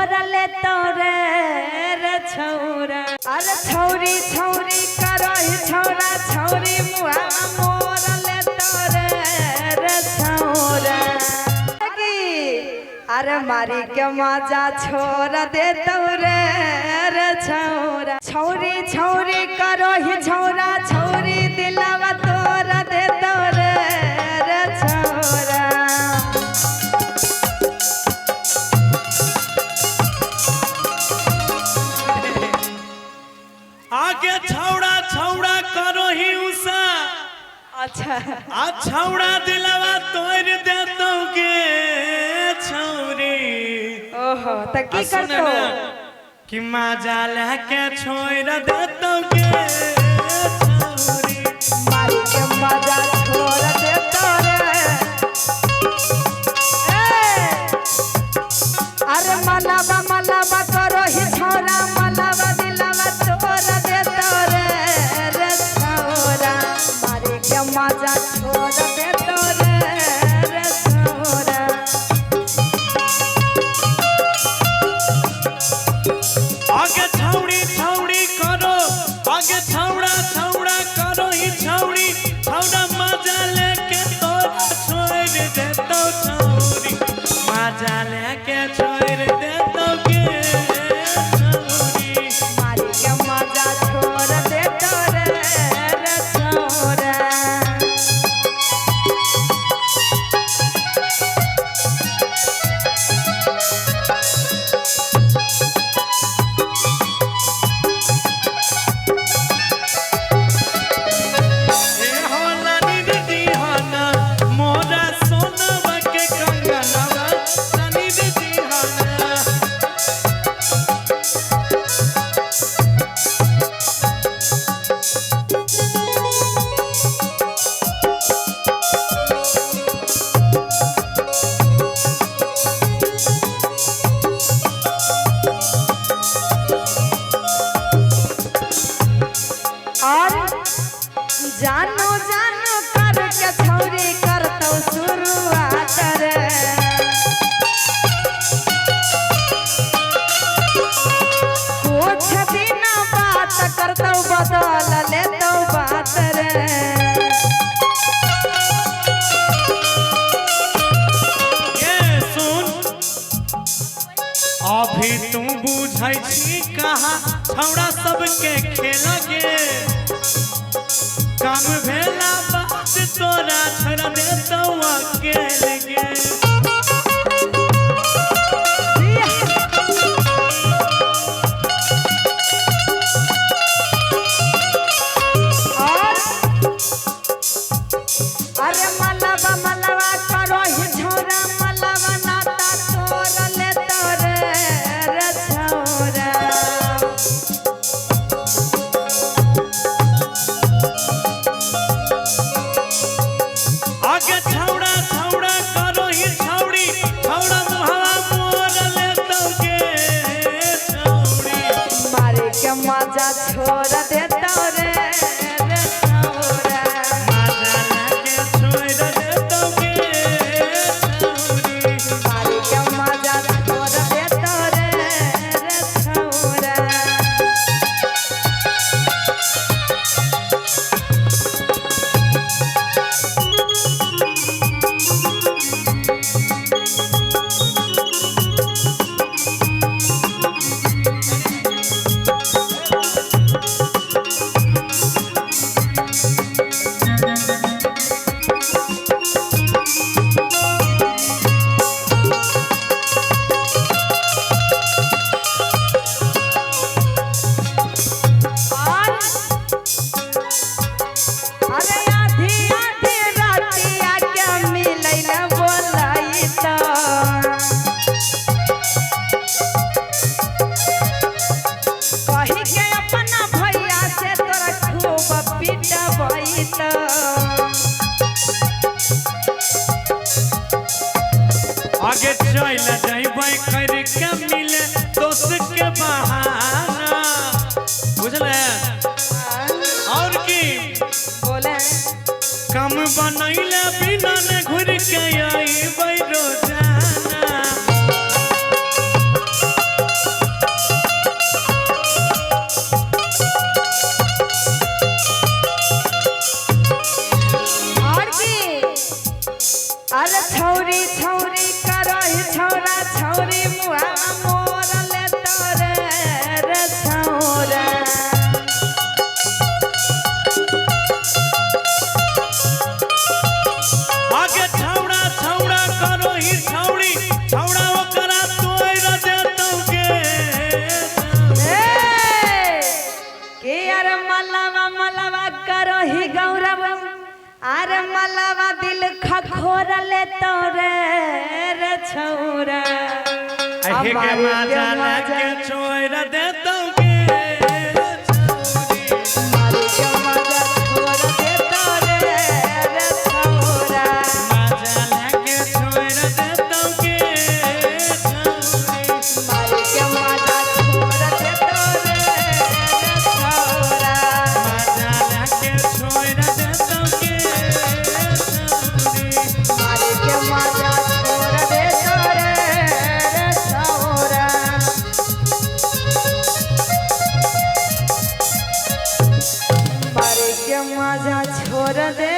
छोरा ले तोरे रे छौरा अरे छौरी छौरी करही छौरा छौरी मुआ मोर ले तोरे रे छौरा अरे मारी के मजा छोरा दे तोरे रे छौरा छौरी छौरी करही छौरा छौरी दिलवा तोरा दे तोरे रे छौरा आगे छौड़ा छौड़ा करो ही उषा अच्छा आ छौड़ा दिलवा तोड़ देतो के छौरी ओहो त की करतो कि मजा लेके छोड़ देतो के छौरी मारी के मजा छोड़ देतो रे अरे मलावा मलावा करो ही छौरा मलावा दिलवा तोड़ देतो रे रे छौरा मारी के मजा छोड़ देतो रे रे छौरा आगे छौड़ी छौड़ी करो आगे छौड़ा छौड़ा करो ही छौड़ी छौड़ा मजा लेके तोरा छोड़ देतो छौरी मजा लेके छोड़ देतो के छौरी मारी के मजा छोड़ देतो रे रे छौरा और जानो जानो करके छौरी करतो शुरुआत रे कुछ दिन बात करतो बदल लेतो बात रे ये सुन अभी तुम बुझै छी कहा छौड़ा सबके खेल गे काम भेला बात तोरा छोड़ देतो अकेले गे अरे मलावा मलावा करो ही छौरा मलावा नाता तोर ले तोरे रे छौरा आगे छौड़ा छौड़ा करो ही छौड़ी छौड़ा मुहावा मोर लेतो गे छौड़ी मारे के मजा छोड़ देतो रे रे छौरा मजा लेके छोड़ देतो गे छौड़ी मारे के मजा छोड़ देतो रे रे छौरा अरे आधी आधी रातिया के मिलै न बोलाई त कही के अपना भैया से तोरा खूब पिटबै त आगे चल जइबै कर के मिले दोस्त के बहाना बुझले और की बोले कम बनैले बिना ने घुर के आई रोजाना अरे छौरी छौरी करही छौरा छौरी मुआ मोर ले तोरे रे छौरा आगे छौड़ा छौड़ा करो ही छौड़ी छौड़ा ओकरा तोड़ देतौ के के अरे मलावा मलावा करही गौरव अरे मलावा दिल खखोर ले तोरे रे छौरा अहे के माजा लेके छोड़ देतौ के मारी के मजा छोड़ दे तोरे रे छौरा माजा लेके छोड़ देतौ के मारी के मजा छोड़ दे तोरे रे छौरा माजा लेके छोड़ देतौ के मारी के मजा छोड़ दे तोरे रे छौरा मारी के मजा छोड़ दे